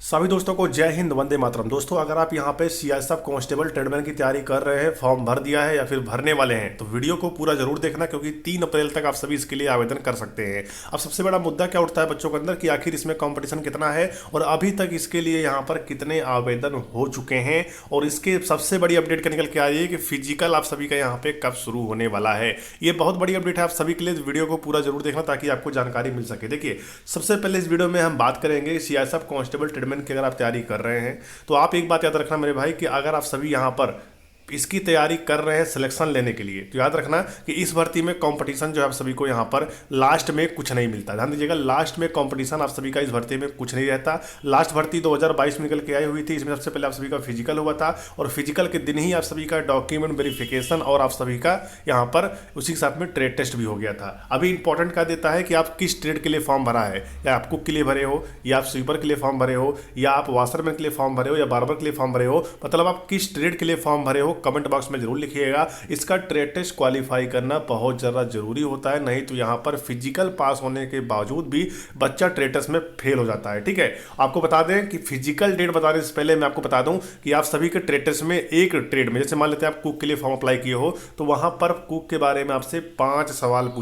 सभी दोस्तों को जय हिंद, वंदे मातरम। दोस्तों, अगर आप यहाँ पे सीआईएसएफ कांस्टेबल ट्रेडमैन की तैयारी कर रहे हैं, फॉर्म भर दिया है या फिर भरने वाले हैं, तो वीडियो को पूरा जरूर देखना, क्योंकि 3 अप्रैल तक आप सभी इसके लिए आवेदन कर सकते हैं। अब सबसे बड़ा मुद्दा क्या उठता है बच्चों के अंदर कि आखिर इसमें कंपटीशन कितना है और अभी तक इसके लिए यहाँ पर कितने आवेदन हो चुके हैं। और इसके सबसे बड़ी अपडेट क्या निकल के आ रही है कि फिजिकल आप सभी का यहाँ पे कब शुरू होने वाला है। ये बहुत बड़ी अपडेट है आप सभी के लिए। वीडियो को पूरा जरूर देखना ताकि आपको जानकारी मिल सके। देखिए, सबसे पहले इस वीडियो में हम बात करेंगे सीआईएसएफ कांस्टेबल ट्रेडमैन की। अगर आप तैयारी कर रहे हैं तो आप एक बात याद रखना मेरे भाई कि अगर आप सभी यहां पर इसकी तैयारी कर रहे हैं सिलेक्शन लेने के लिए, तो याद रखना कि इस भर्ती में कंपटीशन जो है आप सभी को यहां पर लास्ट में कुछ नहीं मिलता। ध्यान दीजिएगा, लास्ट में कंपटीशन आप सभी का इस भर्ती में कुछ नहीं रहता। लास्ट भर्ती 2022 में निकल के आई हुई थी। इसमें सबसे पहले आप सभी का फिजिकल हुआ था और फिजिकल के दिन ही आप सभी का डॉक्यूमेंट वेरिफिकेशन और आप सभी का यहां पर उसी के साथ में ट्रेड टेस्ट भी हो गया था। अभी इंपॉर्टेंट क्या देता है कि आप किस ट्रेड के लिए फॉर्म भरा है, या आप कुक के लिए भरे हो, या आप स्वीपर के लिए फॉर्म भरे हो, या आप वाशरमैन के लिए फॉर्म भरे हो, या बार्बर के लिए फॉर्म भरे हो, मतलब आप किस ट्रेड के लिए फॉर्म भरे हो कमेंट बॉक्स में जरूर लिखिएगा। इसका ट्रेड टेस्ट क्वालिफाई करना बहुत ज़्यादा जरूरी होता है, नहीं तो यहां पर फिजिकल पास होने के बावजूद भी बच्चा ट्रेड टेस्ट में फेल हो जाता है। ठीक है, आपको बता दें कि फिजिकल डेट बताने से पहले मैं आपको बता दूं कि आप सभी के ट्रेड टेस्ट में एक ट्रेड में, जैसे मान लेते हैं आप कुक के लिए फॉर्म अप्लाई किए हो, तो वहां पर कुक के बारे में आपसे 5 सवाल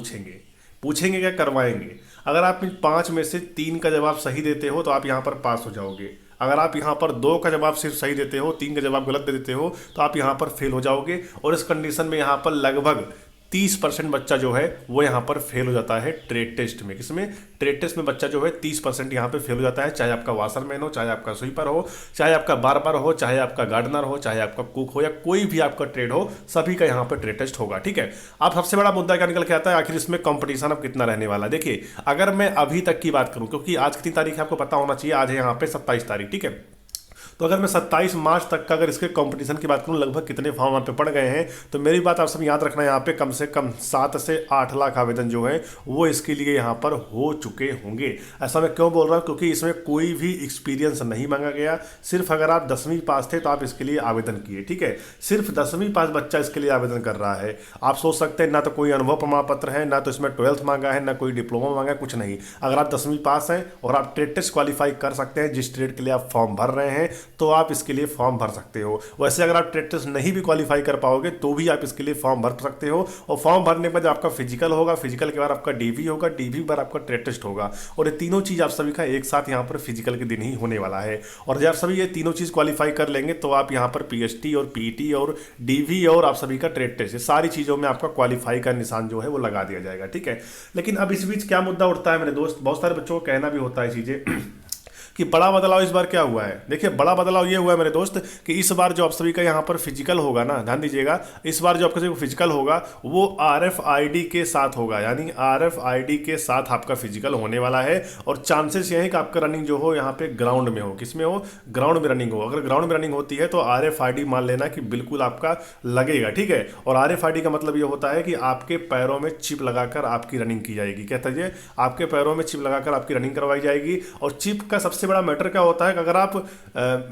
पूछेंगे क्या करवाएंगे। अगर आप इन 5 में से 3 का जवाब सही देते हो तो आप यहां पर पास हो जाओगे। अगर आप यहां पर 2 का जवाब सिर्फ सही देते हो, 3 का जवाब गलत दे देते हो, तो आप यहां पर फेल हो जाओगे। और इस कंडीशन में यहां पर लगभग 30% बच्चा जो है वो यहाँ पर फेल हो जाता है ट्रेड टेस्ट में। किसमें? ट्रेड टेस्ट में बच्चा जो है 30% यहाँ पे फेल हो जाता है। चाहे आपका वाशरमैन हो, चाहे आपका स्वीपर हो, चाहे आपका बार्बर हो, चाहे आपका गार्डनर हो, चाहे आपका कुक हो, या कोई भी आपका ट्रेड हो, सभी का यहाँ पर ट्रेड टेस्ट होगा। ठीक है, अब सबसे बड़ा मुद्दा क्या निकल के आता है, आखिर इसमें कंपटीशन अब कितना रहने वाला है। देखिए, अगर मैं अभी तक की बात करूं, क्योंकि आज कितनी तारीख है आपको पता होना चाहिए, आज है यहाँ पे 27 तारीख। ठीक है, तो अगर मैं 27 मार्च तक का अगर इसके कंपटीशन की बात करूं, लगभग कितने फॉर्म यहाँ पे पड़ गए हैं, तो मेरी बात आप सब याद रखना, यहाँ पे कम से कम 7 से 8 लाख आवेदन जो है वो इसके लिए यहाँ पर हो चुके होंगे। ऐसा मैं क्यों बोल रहा हूँ, क्योंकि इसमें कोई भी एक्सपीरियंस नहीं मांगा गया। सिर्फ अगर आप 10वीं पास थे तो आप इसके लिए आवेदन किए। ठीक है, सिर्फ 10वीं पास बच्चा इसके लिए आवेदन कर रहा है। आप सोच सकते हैं ना तो कोई अनुभव प्रमाण पत्र है, ना तो इसमें 12th मांगा है, ना कोई डिप्लोमा मांगा है, कुछ नहीं। अगर आप 10वीं पास हैं और आप ट्रेड टेस्ट क्वालिफाई कर सकते हैं, जिस ट्रेड के लिए आप फॉर्म भर रहे हैं, तो आप इसके लिए फॉर्म भर सकते हो। वैसे अगर आप ट्रेड टेस्ट नहीं भी क्वालिफाई कर पाओगे तो भी आप इसके लिए फॉर्म भर सकते हो। और फॉर्म भरने के बाद आपका फिजिकल होगा, फिजिकल के बाद आपका डीवी होगा, डीवी के बाद आपका ट्रेड टेस्ट होगा। और ये तीनों चीज आप सभी का एक साथ यहाँ पर फिजिकल के दिन ही होने वाला है। और जब आप सभी ये तीनों चीज क्वालिफाई कर लेंगे तो आप यहाँ पर पीएचटी और पीटी और डीवी और आप सभी का ट्रेड टेस्ट, ये सारी चीजों में आपका क्वालिफाई का निशान जो है वो लगा दिया जाएगा। ठीक है, लेकिन अब इस बीच क्या मुद्दा उठता है मेरे दोस्त, बहुत सारे बच्चों को कहना भी होता है चीजें कि बड़ा बदलाव इस बार क्या हुआ है। देखिए, बड़ा बदलाव ये हुआ है मेरे दोस्त कि इस बार जो आप सभी का यहाँ पर फिजिकल होगा ना, ध्यान दीजिएगा, इस बार जो आपका जो फिजिकल होगा वो आरएफआईडी के साथ होगा, यानी आरएफआईडी के साथ आपका फिजिकल होने वाला है। और चांसेस ये है कि आपका रनिंग जो हो यहाँ पे ग्राउंड में हो। किसमें हो? ग्राउंड में रनिंग हो। अगर ग्राउंड में रनिंग होती है तो आरएफआईडी मान लेना कि बिल्कुल आपका लगेगा। ठीक है, और आरएफआईडी का मतलब ये होता है कि आपके पैरों में चिप लगाकर आपकी रनिंग की जाएगी। कहता है, आपके पैरों में चिप लगाकर आपकी रनिंग करवाई जाएगी। और चिप का सबसे बड़ा मैटर क्या होता है कि अगर आप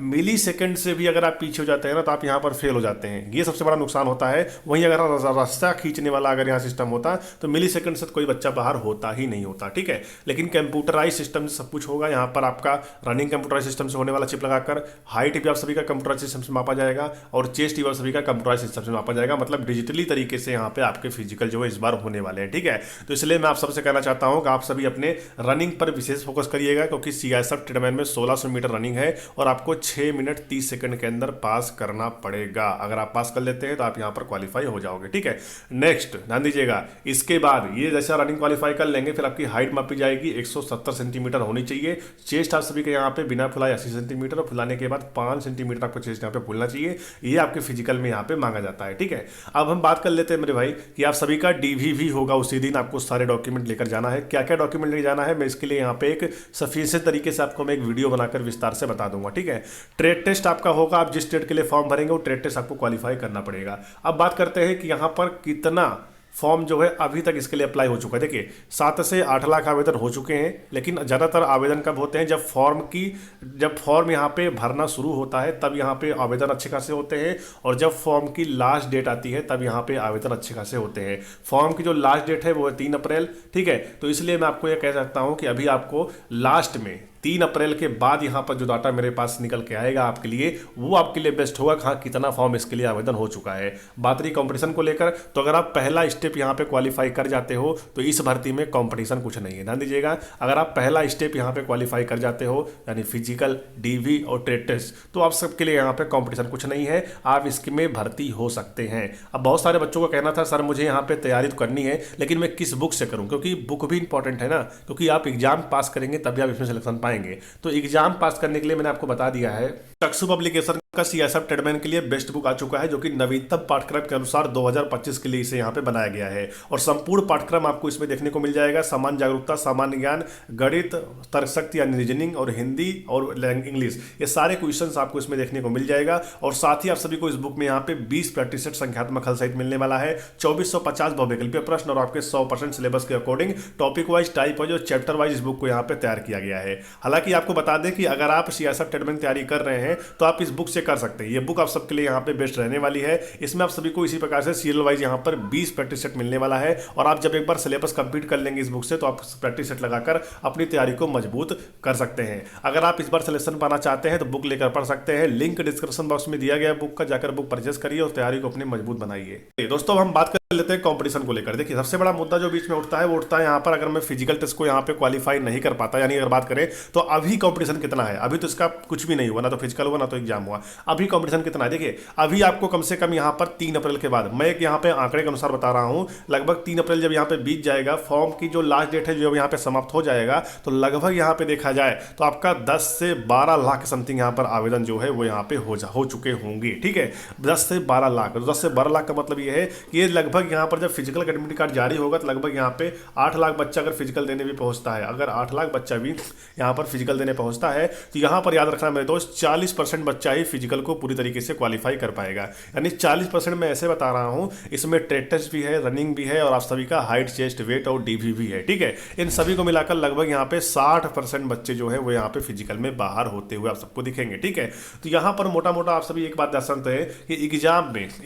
मिली सेकंड से भी अगर आप पीछे हो जाते हैं ना, तो आप यहां पर फेल हो जाते हैं। ये सबसे बड़ा नुकसान होता है। वहीं अगर रास्ता खींचने वाला अगर यहां सिस्टम होता तो मिली सेकंड से कोई बच्चा बाहर होता ही नहीं होता। ठीक है, लेकिन कंप्यूटराइज सिस्टम से सब कुछ होगा। यहां पर आपका रनिंग कंप्यूटराइज सिस्टम से होने वाला, चिप लगाकर हाइट भी आप सभी का कंप्यूटराइज सिस्टम से मापा जाएगा और चेस्ट भी आप सभी का कंप्यूटराइज सिस्टम से मापा जाएगा। मतलब डिजिटली तरीके से यहाँ पे आपके फिजिकल जो है इस बार होने वाले हैं। ठीक है, तो इसलिए मैं आप सबसे कहना चाहता हूं कि आप सभी अपने रनिंग पर विशेष फोकस करिएगा, क्योंकि सीआईएसएफ ट्रेडमैन में 1600 मीटर रनिंग है और आपको 6 मिनट 30 सेकंड के अंदर पास करना पड़ेगा। अगर आप पास कर लेते हैं तो आप यहां पर क्वालिफाई हो जाओगे। ठीक है, नेक्स्ट ध्यान दीजिएगा, इसके बाद ये जैसा रनिंग क्वालिफाई कर लेंगे फिर आपकी हाइट मापी जाएगी, 170 सेंटीमीटर होनी चाहिए। चेस्ट आप सभी के यहाँ पे बिना फुलाए 80 सेंटीमीटर, और फुलाने के बाद 5 सेंटीमीटर आपको चेस्ट यहाँ पे फुलना चाहिए। ये आपके फिजिकल में यहाँ पे मांगा जाता है। ठीक है, अब हम बात कर लेते हैं मेरे भाई कि आप सभी का डीवी भी होगा उसी दिन। आपको सारे डॉक्यूमेंट लेकर जाना है। क्या क्या डॉक्यूमेंट लेकर जाना है, मैं इसके लिए यहाँ पे एक सफिशिएंट तरीके से आपको मैं एक वीडियो बनाकर विस्तार से बता दूंगा। ठीक है, ट्रेड टेस्ट आपका होगा। आप जिस ट्रेड के लिए फॉर्म भरेंगे वो ट्रेड टेस्ट आपको क्वालिफाई करना पड़ेगा। अब बात करते हैं कि यहां पर कितना फॉर्म जो है अभी तक इसके लिए अप्लाई हो चुका है। देखिए, 7 से 8 लाख आवेदन हो चुके हैं, लेकिन ज़्यादातर आवेदन कब होते हैं, जब फॉर्म यहाँ पे भरना शुरू होता है तब यहाँ पे आवेदन अच्छे खासे होते हैं। और जब फॉर्म की लास्ट डेट आती है तब यहाँ पे आवेदन अच्छे खासे होते हैं। फॉर्म की जो लास्ट डेट है वो है 3 अप्रैल। ठीक है, तो इसलिए मैं आपको यह कह सकता हूँ कि अभी आपको लास्ट में 3 अप्रैल के बाद यहाँ पर जो डाटा मेरे पास निकल के आएगा आपके लिए, वो आपके लिए बेस्ट होगा। हाँ, कितना फॉर्म इसके लिए आवेदन हो चुका है। बात रही कंपटीशन को लेकर, तो अगर आप पहला स्टेप यहाँ पे क्वालिफाई कर जाते हो तो इस भर्ती में कंपटीशन कुछ नहीं है, ध्यान दीजिएगा। अगर आप पहला स्टेप यहाँ पे क्वालिफाई कर जाते हो, यानी फिजिकल, डीवी और ट्रेड टेस्ट, तो आप सबके लिए यहाँ पे कंपटीशन कुछ नहीं है, आप इसमें भर्ती हो सकते हैं। अब बहुत सारे बच्चों का कहना था सर मुझे यहाँ पे तैयारी तो करनी है, लेकिन मैं किस बुक से करूँ, क्योंकि बुक भी इंपॉर्टेंट है ना, क्योंकि आप एग्जाम पास करेंगे तभी आप इसमें सिलेक्शन पाएंगे। तो एग्जाम पास करने के लिए मैंने आपको बता दिया है, चक्षु पब्लिकेशन का सीएसएफ ट्रेडमैन के लिए बेस्ट बुक आ चुका है, जो कि नवीनतम पाठ्यक्रम के अनुसार 2025 के लिए इसे यहाँ पे बनाया गया है। और संपूर्ण पाठ्यक्रम आपको इसमें देखने को मिल जाएगा। सामान्य जागरूकता, सामान्य ज्ञान, गणित, तर्कशक्ति यानी रीजनिंग, और हिंदी और इंग्लिश, ये सारे क्वेश्चंस आपको इसमें देखने को मिल जाएगा। और साथ ही आप सभी को इस बुक में यहाँ पे 20 प्रैक्टिस सेट संख्यात्मक हल सहित मिलने वाला है, 2450 बहुविकल्पीय प्रश्न और आपके 100% सिलेबस के according topic wise, type wise और चैप्टर वाइज इस बुक को यहाँ पे तैयार किया गया है। हालांकि आपको बता दें कि अगर आप सीएसएफ ट्रेडमैन तैयारी कर रहे हैं तो आप इस बुक से कर सकते हैं। ये बुक आप सबके लिए यहाँ पे बेस्ट रहने वाली है। इसमें आप सभी को इसी प्रकार से सीरियल वाइज यहाँ पर 20 प्रैक्टिस सेट मिलने वाला है। और आप जब एक बार सिलेबस कंप्लीट कर लेंगे इस बुक से, तो आप प्रैक्टिस सेट लगाकर अपनी तैयारी को मजबूत कर सकते हैं। अगर आप इस बार सिलेक्शन पाना चाहते हैं तो बुक लेकर पढ़ सकते हैं। लिंक डिस्क्रिप्शन बॉक्स में दिया गया है बुक का, जाकर बुक परचेस करिए और तैयारी को अपनी मजबूत बनाइए। दोस्तों, हम बात कर लेते हैं कंपटीशन को लेकर। देखिए, सबसे बड़ा मुद्दा जो बीच में उठता है वो उठता है यहाँ पर, अगर मैं फिजिकल टेस्ट को यहाँ पे क्वालिफाई नहीं कर पाता, यानी अगर बात करें तो अभी कंपटीशन कितना है। अभी तो इसका कुछ भी नहीं हुआ, ना तो फिजिकल हुआ ना तो एग्जाम हुआ। अभी कंपटीशन कितना है, देखिए अभी आपको कम से कम यहाँ पर 3 अप्रैल के बाद, मैं एक यहाँ पे आंकड़े के अनुसार बता रहा हूँ, लगभग 3 अप्रैल जब यहाँ पे बीत जाएगा, फॉर्म की जो लास्ट डेट है जो यहाँ पे समाप्त हो जाएगा, तो लगभग यहाँ पे देखा जाए तो आपका 10 से 12 लाख के समथिंग यहाँ पर आवेदन जो है वो यहाँ पे हो चुके होंगे। ठीक है, 10 से 12 लाख। तो 10 से 12 लाख का मतलब ये है कि ये लगभग यहाँ पर जब फिजिकल एडमिट कार्ड जारी होगा तो लगभग यहाँ पे 8 लाख बच्चा अगर फिजिकल देने भी पहुंचता है, अगर 8 लाख बच्चा भी यहाँ पर फिजिकल देने पहुंचता है, तो यहाँ पर याद रखना मेरे दोस्त, 40% बच्चा ही फिजिकल को पूरी तरीके से क्वालिफाई कर पाएगा। यानी 40% मैं ऐसे बता रहा हूँ, इसमें ट्रेड टेस्ट भी है, रनिंग भी है, और आप सभी का हाइट, चेस्ट, वेट और डीवी भी है। ठीक है, इन सभी को मिलाकर लगभग यहाँ पे 60% बच्चे जो है वो यहाँ पे फिजिकल में बाहर होते हुए आप सबको दिखेंगे। ठीक है, तो यहाँ पर मोटा मोटा आप सभी एक बात जान सकते हैं कि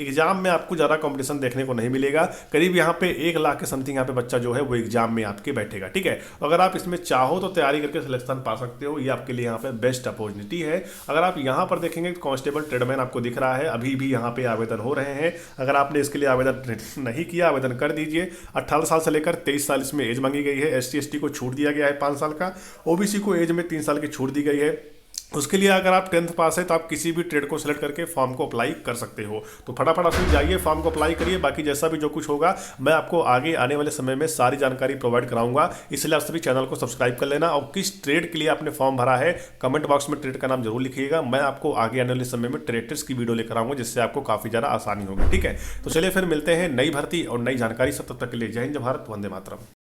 एग्जाम में आपको ज़्यादा कॉम्पिटिशन देखने को नहीं मिलेगा। करीब यहाँ पे 1 लाख के समथिंग यहाँ पे बच्चा जो है वो एग्जाम में आपके बैठेगा। ठीक है, अगर आप इसमें चाहो तो तैयारी करके सिलेक्शन पा सकते हो, ये आपके लिए यहाँ पे बेस्ट अपॉर्चुनिटी है। अगर आप यहाँ पर देखेंगे कांस्टेबल ट्रेडमैन आपको दिख रहा है, अभी भी यहाँ पे आवेदन हो रहे हैं। अगर आपने इसके लिए आवेदन नहीं किया, आवेदन कर दीजिए। 18 साल से लेकर 23 साल इसमें एज मांगी गई है। SC ST को छूट दिया गया है 5 साल का, OBC को एज में 3 साल की छूट दी गई है। उसके लिए अगर आप 10th पास है तो आप किसी भी ट्रेड को सिलेक्ट करके फॉर्म को अप्लाई कर सकते हो। तो फटाफट आप जाइए, फॉर्म को अप्लाई करिए। बाकी जैसा भी जो कुछ होगा मैं आपको आगे आने वाले समय में सारी जानकारी प्रोवाइड कराऊंगा, इसलिए आप सभी चैनल को सब्सक्राइब कर लेना। और किस ट्रेड के लिए आपने फॉर्म भरा है कमेंट बॉक्स में ट्रेड का नाम जरूर लिखिएगा। मैं आपको आगे आने वाले समय में ट्रेड टेस्ट की वीडियो लेकर आऊंगा, जिससे आपको काफ़ी ज़्यादा आसानी होगी। ठीक है, तो चलिए फिर मिलते हैं नई भर्ती और नई जानकारी से। तब तक के लिए जय हिंद, जय भारत, वंदे मातरम।